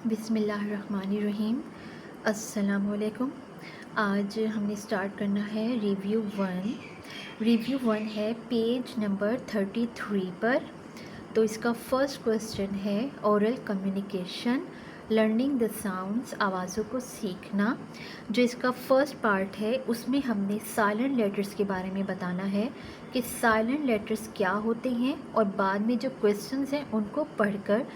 बिस्मिल्लाहिर्रहमानिर्रहीम। अस्सलामुअलैकुम। आज हमने स्टार्ट करना है रिव्यू वन है पेज नंबर 33 पर। तो इसका फर्स्ट क्वेश्चन है oral communication learning the sounds, आवाज़ों को सीखना। जो इसका फर्स्ट पार्ट है उसमें हमने साइलेंट लेटर्स के बारे में बताना है कि साइलेंट लेटर्स क्या होते हैं, और बाद में जो क्वेश्चंस हैं उनको पढ़कर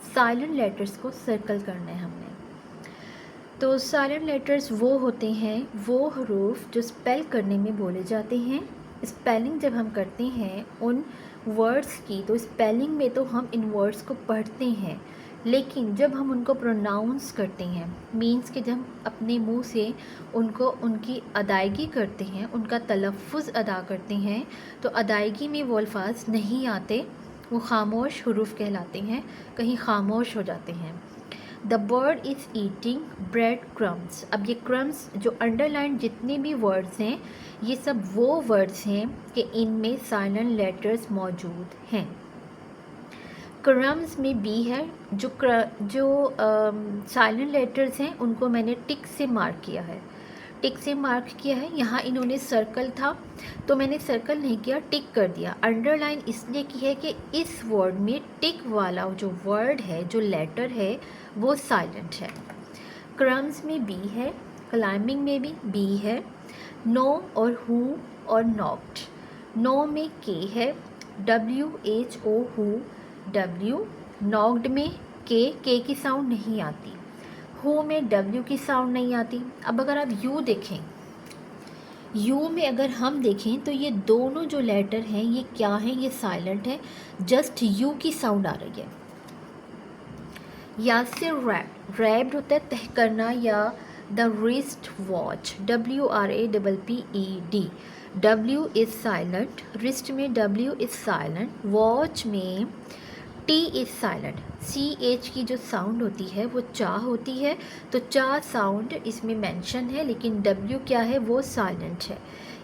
साइलेंट लेटर्स को सर्कल करना है हमने। तो साइलेंट लेटर्स वो होते हैं, वो हरूफ जो स्पेल करने में बोले जाते हैं। स्पेलिंग जब हम करते हैं उन वर्ड्स की, तो स्पेलिंग में तो हम इन वर्ड्स को पढ़ते हैं, लेकिन जब हम उनको प्रोनाउंस करते हैं, मीन्स कि जब हम अपने मुंह से उनको उनकी अदायगी करते हैं, उनका तलफ़ुज़ अदा करते हैं, तो अदायगी में वो अल्फाज नहीं आते, वो खामोश हरूफ कहलाते हैं, कहीं खामोश हो जाते हैं। The bird is eating bread crumbs. अब ये क्रम्स जो अंडरलाइन जितने भी वर्ड्स हैं, ये सब वो वर्ड्स हैं कि इनमें साइलेंट लेटर्स मौजूद हैं। क्रम्स में बी है। जो साइलेंट लेटर्स हैं उनको मैंने टिक से मार्क किया है, टिक से मार्क किया है। यहाँ इन्होंने सर्कल था तो मैंने सर्कल नहीं किया, टिक कर दिया। अंडरलाइन इसलिए की है कि इस वर्ड में टिक वाला जो वर्ड है, जो लेटर है, वो साइलेंट है। क्रम्स में बी है, क्लाइंबिंग में भी बी है। नो और हु और नॉक्ड। नो में के है, WHO हु W। नॉक्ड में के की साउंड नहीं आती। हु में W की साउंड नहीं आती। अब अगर आप यू देखें, यू में अगर हम देखें तो ये दोनों जो लेटर हैं ये क्या हैं, ये साइलेंट है, जस्ट यू की साउंड आ रही है। या से रैप्ड होता है तह करना, या the wrist watch, WRAPPED। W is silent, wrist में W इज़ साइलेंट, वॉच में T इज़ साइलेंट। CH की जो साउंड होती है वो चा होती है, तो चा साउंड इसमें मेंशन है, लेकिन W क्या है, वो साइलेंट है।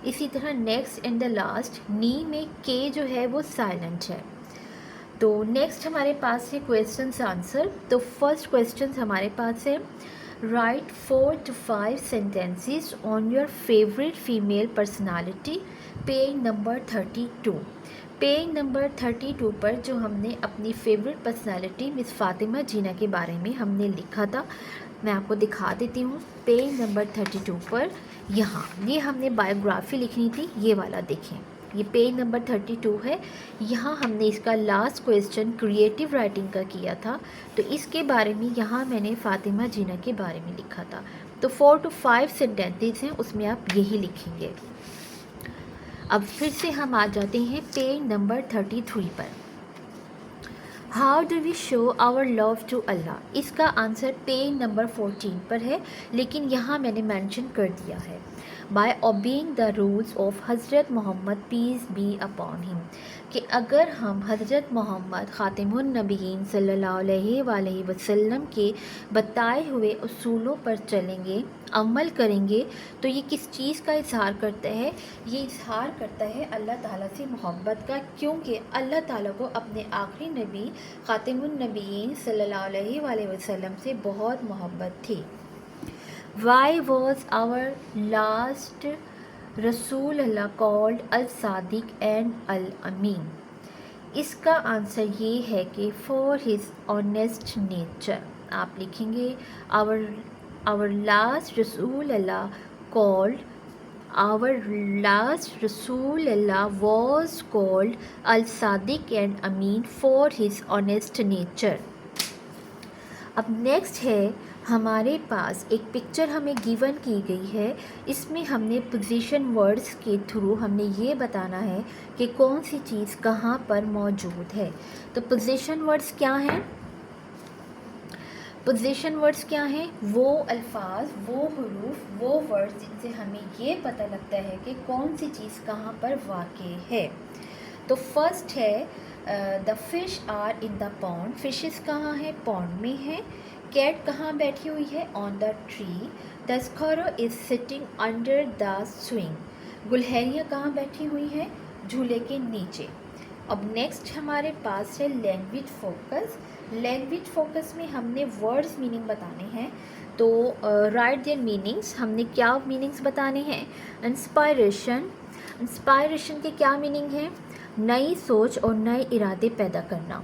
इसी तरह नेक्स्ट एंड द लास्ट नी में के जो है वो साइलेंट है। तो नेक्स्ट हमारे पास है क्वेश्चन आंसर। तो फर्स्ट क्वेश्चन हमारे पास है right 4 to 5 sentences on your favourite female personality, page number 32। Page number 32 पर जो हमने अपनी फेवरेट पर्सनालिटी मिस फातिमा जीना के बारे में हमने लिखा था, मैं आपको दिखा देती हूँ। पेज नंबर 32 पर यहाँ ये हमने बायोग्राफी लिखनी थी, ये वाला देखें, ये पेज नंबर 32 है। यहाँ हमने इसका लास्ट क्वेश्चन क्रिएटिव राइटिंग का किया था, तो इसके बारे में यहाँ मैंने फातिमा जीना के बारे में लिखा था। तो 4 to 5 सेंटेंसेस हैं, उसमें आप यही लिखेंगे। अब फिर से हम आ जाते हैं पेज नंबर 33 पर। How do we show our love to Allah. इसका आंसर पेज नंबर 14 पर है, लेकिन यहाँ मैंने मेंशन कर दिया है by obeying the rules of Hazrat Mohammad peace be upon him, कि अगर हम हज़रत मोहम्मद ख़ातिमुन नबीयीन सल्लल्लाहु अलैहि वसल्लम के बताए हुए उसूलों पर चलेंगे, अमल करेंगे, तो ये किस चीज़ का इजहार करता है, ये इजहार करता है अल्लाह ताला से मोहब्बत का, क्योंकि अल्लाह ताला को अपने आखिरी नबी ख़ातिमुन नबीयीन सल्लल्लाहु अलैहि वसल्लम से बहुत मोहब्बत थी। Why was our last रसूल अल्लाह कॉल्ड अल सादिक एंड अल अमीन। इसका आंसर ये है कि फॉर हिज ऑनेस्ट नेचर। आप लिखेंगे आवर लास्ट रसूल अल्लाह कॉल्ड, आवर लास्ट रसूल Allah was called Al Sadiq and Amin for his honest nature. अब नेक्स्ट है हमारे पास एक पिक्चर हमें गिवन की गई है, इसमें हमने पोजीशन वर्ड्स के थ्रू हमने ये बताना है कि कौन सी चीज़ कहाँ पर मौजूद है। तो पोजीशन वर्ड्स क्या हैं, पोजीशन वर्ड्स क्या हैं, वो अल्फाज, वो हुरूफ, वो वर्ड्स जिनसे हमें ये पता लगता है कि कौन सी चीज़ कहाँ पर वाक़ई है। तो फर्स्ट है the fish are in the pond. Fishes कहाँ है, पॉन्ड में है। कैट कहाँ बैठी हुई है, on the tree. The squirrel is sitting under the swing. गुलहरियाँ कहाँ बैठी हुई हैं, झूले के नीचे। अब नेक्स्ट हमारे पास है लैंग्वेज फोकस। लैंग्वेज फोकस में हमने वर्ड्स मीनिंग बताने हैं, तो राइट देयर मीनिंग्स। हमने क्या मीनिंग्स बताने हैं? इंस्पायरेशन, इंस्पायरेशन के क्या मीनिंग है? नई सोच और नए इरादे पैदा करना।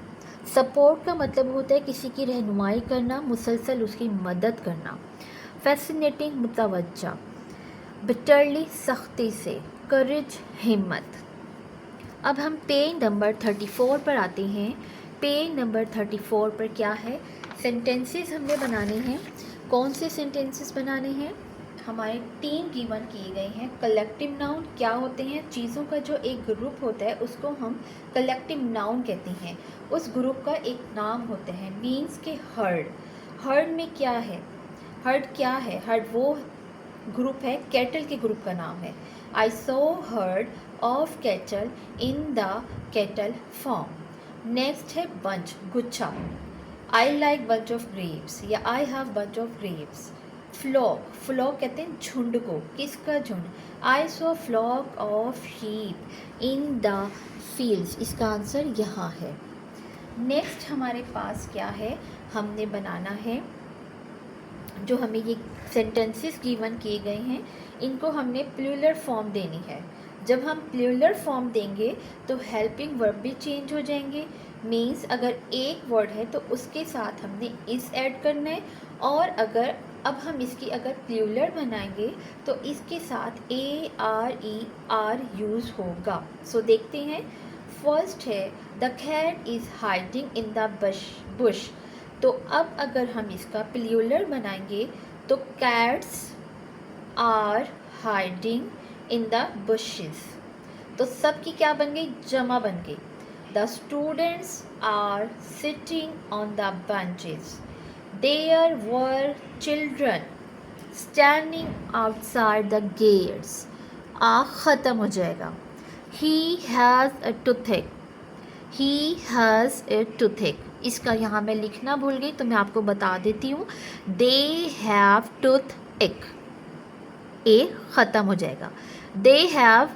सपोर्ट का मतलब होता है किसी की रहनुमाई करना, मुसलसल उसकी मदद करना। फैसिनेटिंग, मुतवज्जा। बिटरली, सख्ती से। करेज, हिम्मत। अब हम पेज नंबर 34 पर आते हैं। पेज नंबर 34 पर क्या है? सेंटेंसेस हमने बनाने हैं। कौन से सेंटेंसेस बनाने हैं? हमारे 3 गिवन किए गए हैं। कलेक्टिव नाउन क्या होते हैं? चीज़ों का जो एक ग्रुप होता है उसको हम कलेक्टिव नाउन कहते हैं। उस ग्रुप का एक नाम होता है, मीन्स के हर्ड। हर्ड में क्या है? हर्ड क्या है? हर्ड वो ग्रुप है, कैटल के ग्रुप का नाम है। I saw herd of cattle in the cattle farm. Next है बंच, गुच्छा। I like bunch of grapes या I have bunch of grapes. Flock, flock कहते हैं झुंड को। किसका झुंड? I saw flock of sheep in the fields. इसका आंसर यहाँ है। नेक्स्ट हमारे पास क्या है? हमने बनाना है, जो हमें ये सेंटेंसेस गिवन किए गए हैं इनको हमने प्लूरल फॉर्म देनी है। जब हम प्लूरल फॉर्म देंगे तो हेल्पिंग वर्ब भी चेंज हो जाएंगे। मीन्स अगर एक वर्ड है तो उसके साथ हमने इस ऐड करना है, और अगर अब हम इसकी अगर प्लूरल बनाएंगे तो इसके साथ ARER यूज़ होगा। सो देखते हैं। फर्स्ट है the cat is hiding in the bush. तो अब अगर हम इसका प्लूरल बनाएंगे तो cats are hiding in the bushes. तो सब की क्या बन गई? जमा बन गई। The students are sitting on the benches. There were children standing outside the gates. आ ख़त्म हो जाएगा। He has a toothache. He has a toothache. इसका यहाँ मैं लिखना भूल गई तो मैं आपको बता देती हूँ। दे हैव टूथ एक। ए ख़त्म हो जाएगा। दे हैव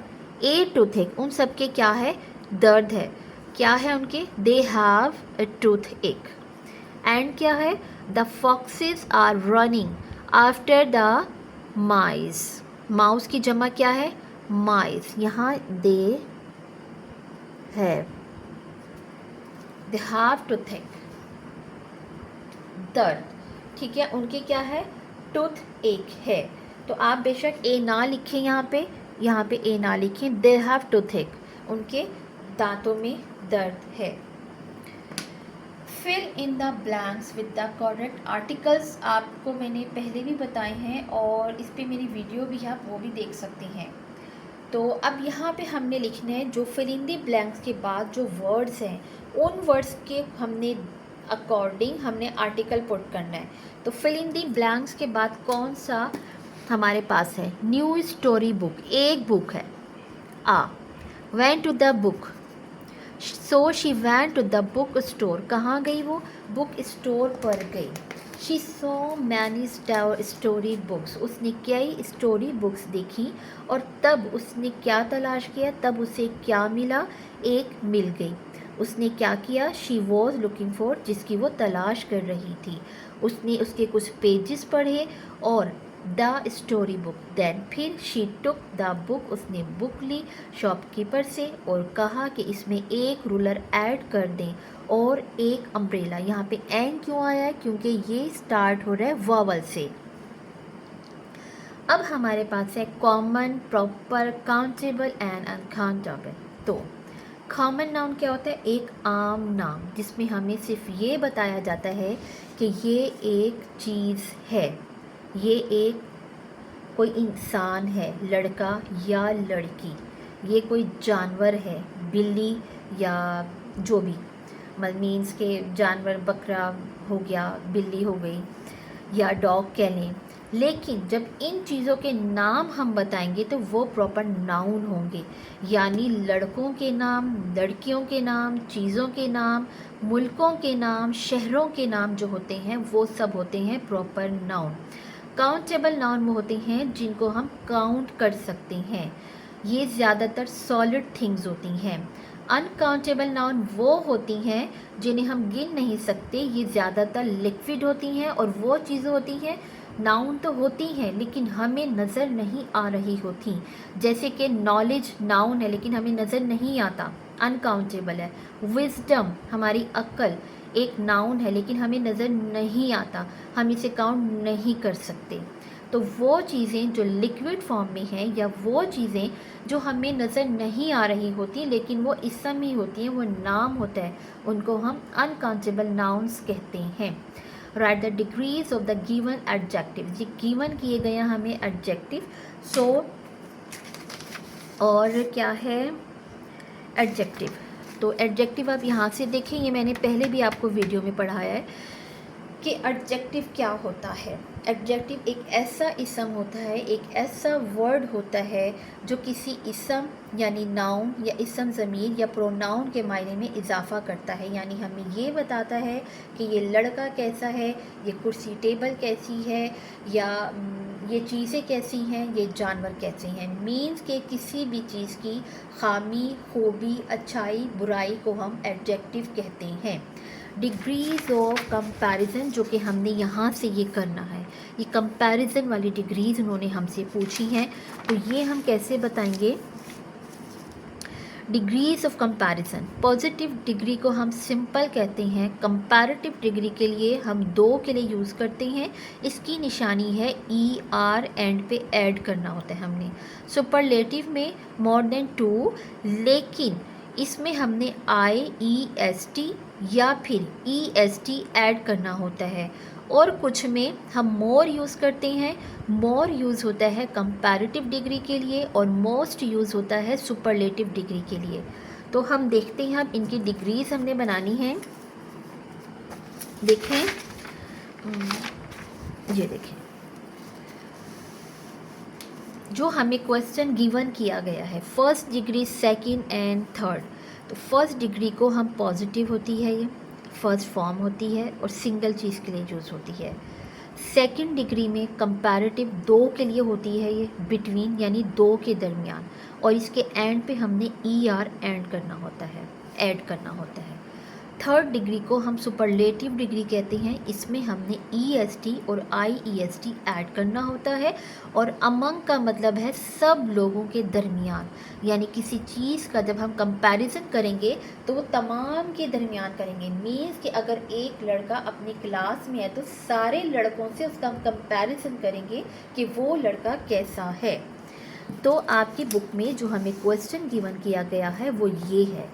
ए टूथेक। उन सब के क्या है? दर्द है। क्या है उनके? They have a toothache. And क्या है? The foxes are running after the mice. Mouse की जमा क्या है? माइस। यहाँ they have, they have toothache, दर्द। ठीक है, उनके क्या है? टूथ एक है। तो आप बेशक ए ना लिखें, यहाँ पे ए ना लिखें। दे हैव टूथेक, उनके दांतों में दर्द है। Fill in the blanks with the correct articles. आपको मैंने पहले भी बताए हैं और इस पर मेरी वीडियो भी है, आप वो भी देख सकते हैं। तो अब यहाँ पे हमने लिखना है जो फिल इन द ब्लैंक्स के बाद जो वर्ड्स हैं उन वर्ड्स के हमने अकॉर्डिंग हमने आर्टिकल पुट करना है। तो फिल इन द ब्लैंक्स के बाद कौन सा हमारे पास है? न्यू स्टोरी बुक, एक बुक है। आ went to the book, so she went to the book store. कहाँ गई वो? बुक स्टोर पर गई। She saw many story books, उसने कई स्टोरी बुक्स देखी और तब उसने क्या तलाश किया? तब उसे क्या मिला? एक मिल गई। उसने क्या किया? शी वॉज लुकिंग फॉर, जिसकी वो तलाश कर रही थी। उसने उसके कुछ पेजेस पढ़े और द स्टोरी बुक। देन फिर शी टुक द बुक, उसने बुक ली शॉपकीपर से और कहा कि इसमें एक रूलर ऐड कर दें और एक अम्ब्रेला। यहाँ पे एन क्यों आया है? क्योंकि ये स्टार्ट हो रहा है वॉवल से। अब हमारे पास है common, proper, countable and uncountable. तो कॉमन नाउन क्या होता है? एक आम नाम जिसमें हमें सिर्फ ये बताया जाता है कि ये एक चीज़ है, ये एक कोई इंसान है, लड़का या लड़की, ये कोई जानवर है, बिल्ली या जो भी, मीन्स के जानवर, बकरा हो गया, बिल्ली हो गई या डॉग कह लें। लेकिन जब इन चीज़ों के नाम हम बताएंगे तो वो प्रॉपर नाउन होंगे, यानी लड़कों के नाम, लड़कियों के नाम, चीज़ों के नाम, मुल्कों के नाम, शहरों के नाम जो होते हैं वो सब होते हैं प्रॉपर नाउन। काउंटेबल नाउन वो होते हैं जिनको हम काउंट कर सकते हैं। ये ज़्यादातर सॉलिड थिंग्स होती हैं। अनकाउंटेबल नाउन वो होती हैं जिन्हें हम गिन नहीं सकते, ये ज़्यादातर लिक्विड होती हैं और वो चीज़ें होती हैं, नाउन तो होती हैं लेकिन हमें नज़र नहीं आ रही होती, जैसे कि नॉलेज नाउन है लेकिन हमें नज़र नहीं आता, अनकाउंटेबल है। विजडम हमारी अक्ल एक नाउन है लेकिन हमें नज़र नहीं आता, हम इसे काउंट नहीं कर सकते। तो वो चीज़ें जो लिक्विड फॉर्म में हैं या वो चीज़ें जो हमें नज़र नहीं आ रही होती लेकिन वो इसम में होती हैं, वो नाम होता है, उनको हम अनकाउंटेबल नाउन्स कहते हैं। Right the degrees of the given adjective, ये गिवन किए गए हमें एडजेक्टिव। सो और क्या है एडजेक्टिव, तो एडजेक्टिव आप यहाँ से देखें, ये मैंने पहले भी आपको वीडियो में पढ़ाया है कि एडजेक्टिव क्या होता है। एडजेक्टिव एक ऐसा इसम होता है, एक ऐसा वर्ड होता है जो किसी इसम यानी नाउन या इसम ज़मीर या प्रोनाउन के मायने में इजाफा करता है, यानी हमें ये बताता है कि ये लड़का कैसा है, ये कुर्सी टेबल कैसी है, या ये चीज़ें कैसी हैं, ये जानवर कैसे हैं। मीन्स के किसी भी चीज़ की खामी, खूबी, अच्छाई, बुराई को हम एडजेक्टिव कहते हैं। डिग्रीज़ ऑफ कंपैरिजन, जो कि हमने यहाँ से ये करना है, ये कंपैरिजन वाली डिग्रीज़ उन्होंने हमसे पूछी हैं, तो ये हम कैसे बताएंगे। Degrees of comparison, positive degree को हम सिंपल कहते हैं, कंपैरेटिव डिग्री के लिए हम 2 के लिए यूज़ करते हैं, इसकी निशानी है ER एंड पे ऐड करना होता है हमने। सुपरलेटिव में मोर देन 2, लेकिन इसमें हमने IEST या फिर EST ऐड करना होता है, और कुछ में हम मोर यूज़ करते हैं। मोर यूज़ होता है कंपैरेटिव डिग्री के लिए और मोस्ट यूज़ होता है सुपरलेटिव डिग्री के लिए। तो हम देखते हैं, अब इनकी डिग्रीज हमने बनानी है। देखें, ये देखें जो हमें क्वेश्चन गिवन किया गया है, first degree, second and third. तो फर्स्ट डिग्री को हम पॉजिटिव होती है, ये फर्स्ट फॉर्म होती है और सिंगल चीज़ के लिए यूज़ होती है। सेकंड डिग्री में कंपैरेटिव 2 के लिए होती है, ये बिटवीन यानी 2 के दरमियान, और इसके एंड पे हमने ER ऐड करना होता है। थर्ड डिग्री को हम सुपरलेटिव डिग्री कहते हैं, इसमें हमने EST और IEST ऐड करना होता है, और अमंग का मतलब है सब लोगों के दरमियान, यानी किसी चीज़ का जब हम कंपैरिजन करेंगे तो वो तमाम के दरमियान करेंगे। मीन्स कि अगर एक लड़का अपनी क्लास में है तो सारे लड़कों से उसका कंपैरिजन करेंगे कि वो लड़का कैसा है। तो आपकी बुक में जो हमें क्वेश्चन गिवन किया गया है वो ये है,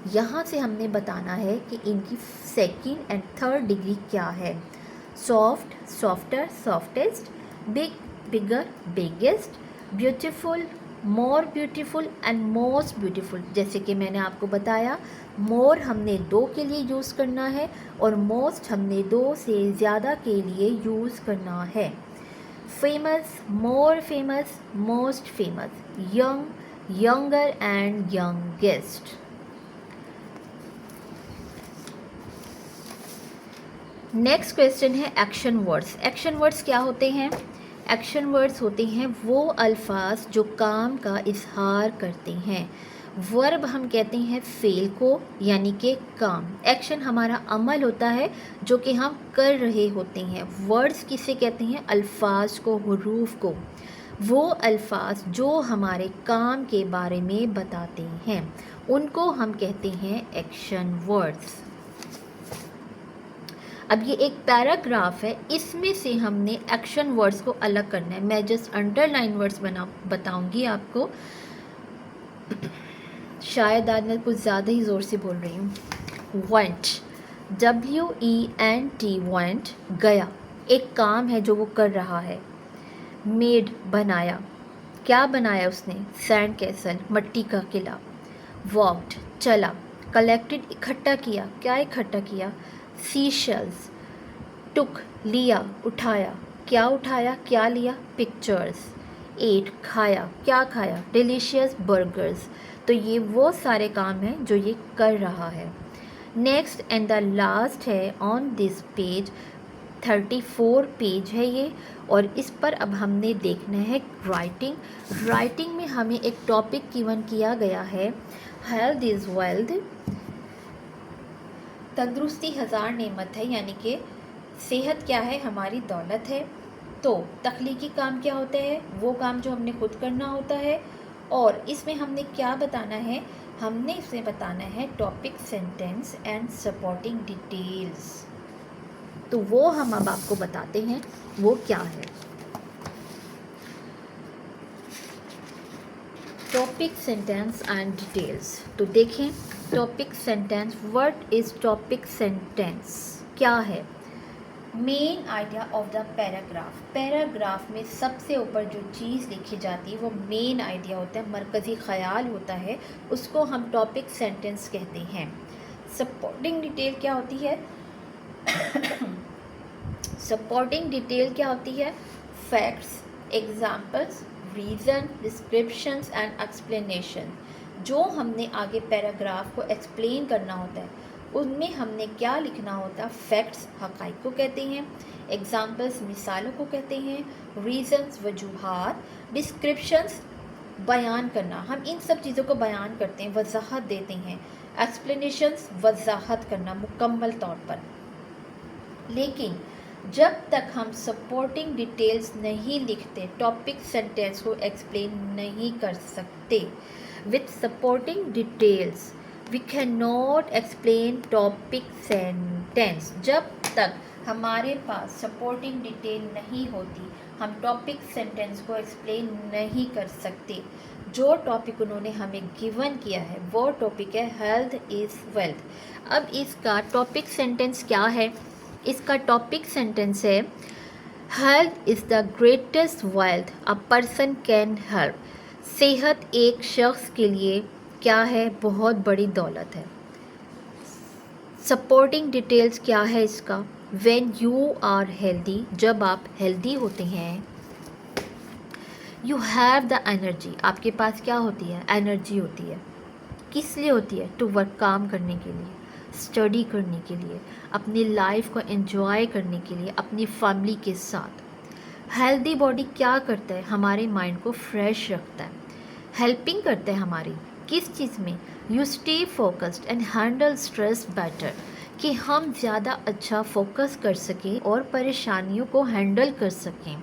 यहाँ से हमने बताना है कि इनकी सेकंड एंड थर्ड डिग्री क्या है। Soft, softer, softest, big, bigger, biggest, beautiful, more beautiful and most beautiful. जैसे कि मैंने आपको बताया, मोर हमने 2 के लिए यूज़ करना है और मोस्ट हमने 2 से ज़्यादा के लिए यूज़ करना है। Famous, more famous, most famous, young, younger and youngest. Next question है एक्शन वर्ड्स। एक्शन वर्ड्स क्या होते हैं? एक्शन वर्ड्स होते हैं वो अल्फाज जो काम का इजहार करते हैं। वर्ब हम कहते हैं फेल को, यानी कि काम। एक्शन हमारा अमल होता है जो कि हम कर रहे होते हैं। वर्ड्स किसे कहते हैं? अल्फाज को, हुरूफ को। वो अल्फाज जो हमारे काम के बारे में बताते हैं उनको हम कहते हैं एक्शन वर्ड्स। अब ये एक पैराग्राफ है, इसमें से हमने एक्शन वर्ड्स को अलग करना है। मैं जस्ट अंडरलाइन वर्ड्स बताऊंगी आपको। शायद आज मैं कुछ ज़्यादा ही ज़ोर से बोल रही हूँ। went, WENT, went, गया, एक काम है जो वो कर रहा है। मेड, बनाया, क्या बनाया उसने? सैंड कैसल, मिट्टी का किला। वॉक्ड, चला। कलेक्टेड, इकट्ठा किया, क्या इकट्ठा किया? सीशेल्स। टुक, लिया, उठाया, क्या उठाया, क्या लिया? पिक्चर्स। एट, खाया, क्या खाया? Delicious burgers. तो ये वो सारे काम हैं जो ये कर रहा है। नेक्स्ट एंड द लास्ट है ऑन दिस पेज, 34 पेज है ये। और इस पर अब हमने देखना है राइटिंग। राइटिंग में हमें एक टॉपिक गिवन किया गया है, हेल्थ इज़ वेल्थ, तंदुरुस्ती हज़ार नेमत है, यानी कि सेहत क्या है, हमारी दौलत है। तो तख्लीकी काम क्या होता है, वो काम जो हमने खुद करना होता है। और इसमें हमने क्या बताना है, हमने इसमें बताना है topic, sentence and supporting details. तो वो हम अब आपको बताते हैं वो क्या है। Topic, sentence and details. तो देखें topic sentence, what is topic sentence, क्या है। Main idea of the paragraph, paragraph में सबसे ऊपर जो चीज़ लिखी जाती है वो मेन आइडिया होता है, मरकज़ी ख़याल होता है, उसको हम टॉपिक सेंटेंस कहते हैं। सपोर्टिंग डिटेल क्या होती है सपोर्टिंग डिटेल क्या होती है, facts, examples, reason, descriptions and explanation. जो हमने आगे पैराग्राफ को एक्सप्लेन करना होता है उनमें हमने क्या लिखना होता है, फैक्ट्स हक़ाइक़ को कहते हैं, एग्जाम्पल्स मिसालों को कहते हैं, रीज़न्स वजूहात, डिस्क्रिप्शंस बयान करना, हम इन सब चीज़ों को बयान करते हैं, वजाहत देते हैं, एक्सप्लेनेशंस वजाहत करना मुकम्मल तौर पर। लेकिन जब तक हम सपोर्टिंग डिटेल्स नहीं लिखते टॉपिक सेंटेंस को एक्सप्लेन नहीं कर सकते। With supporting details we can not explain topic sentence. जब तक हमारे पास सपोर्टिंग डिटेल नहीं होती हम टॉपिक सेंटेंस को एक्सप्लेन नहीं कर सकते। जो टॉपिक उन्होंने हमें गिवन किया है वो टॉपिक है हेल्थ इज़ वेल्थ। अब इसका टॉपिक सेंटेंस क्या है, इसका टॉपिक सेंटेंस है health is the greatest wealth a person can help. सेहत एक शख्स के लिए क्या है, बहुत बड़ी दौलत है। सपोर्टिंग डिटेल्स क्या है इसका, व्हेन यू आर हेल्दी, जब आप हेल्दी होते हैं, यू हैव द एनर्जी, आपके पास क्या होती है, एनर्जी होती है। किस लिए होती है, टू वर्क, काम करने के लिए, स्टडी करने के लिए, अपनी लाइफ को एंजॉय करने के लिए, अपनी फैमिली के साथ। हेल्दी बॉडी क्या करता है, हमारे माइंड को फ्रेश रखता है, हेल्पिंग करता है हमारी किस चीज़ में, you stay focused and handle stress better, कि हम ज़्यादा अच्छा फोकस कर सकें और परेशानियों को हैंडल कर सकें।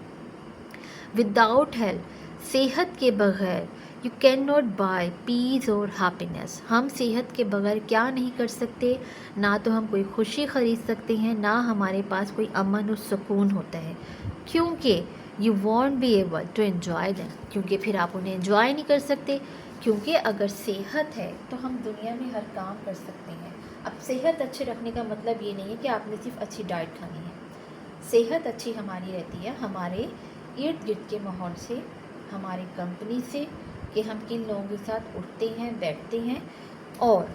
विदाउट हेल्थ, सेहत के बगैर you can not buy peace और हैप्पीनेस, हम सेहत के बगैर क्या नहीं कर सकते, ना तो हम कोई खुशी ख़रीद सकते हैं, ना हमारे पास कोई अमन और सुकून होता है, क्योंकि you won't be able to enjoy them, क्योंकि फिर आप उन्हें एंजॉय नहीं कर सकते। क्योंकि अगर सेहत है तो हम दुनिया में हर काम कर सकते हैं। अब सेहत अच्छे रखने का मतलब ये नहीं है कि आपने सिर्फ अच्छी डाइट खानी है। सेहत अच्छी हमारी रहती है हमारे इर्द गिर्द के माहौल से, हमारी कंपनी से, कि हम किन लोगों के साथ उठते हैं बैठते हैं। और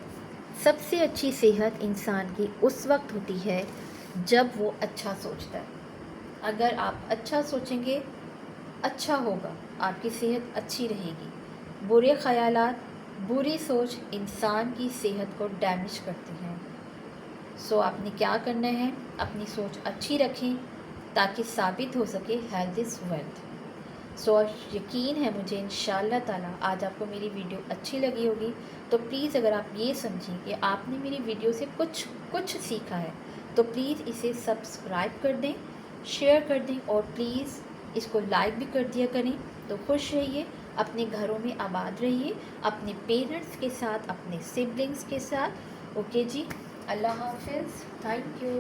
सबसे अच्छी सेहत इंसान की उस वक्त होती है जब वो अच्छा सोचता है। अगर आप अच्छा सोचेंगे अच्छा होगा, आपकी सेहत अच्छी रहेगी। बुरे ख़यालात, बुरी सोच इंसान की सेहत को डैमेज करती हैं। सो आपने क्या करना है, अपनी सोच अच्छी रखें ताकि साबित हो सके हेल्थ इज़ वेल्थ। सो यकीन है मुझे इंशाअल्लाह ताला आज आपको मेरी वीडियो अच्छी लगी होगी। तो प्लीज़ अगर आप ये समझें कि आपने मेरी वीडियो से कुछ सीखा है तो प्लीज़ इसे सब्सक्राइब कर दें, शेयर कर दें और प्लीज़ इसको लाइक भी कर दिया करें। तो खुश रहिए, अपने घरों में आबाद रहिए, अपने पेरेंट्स के साथ, अपने सिबलिंग्स के साथ। ओके जी, अल्लाह हाफ़िज़, थैंक यू।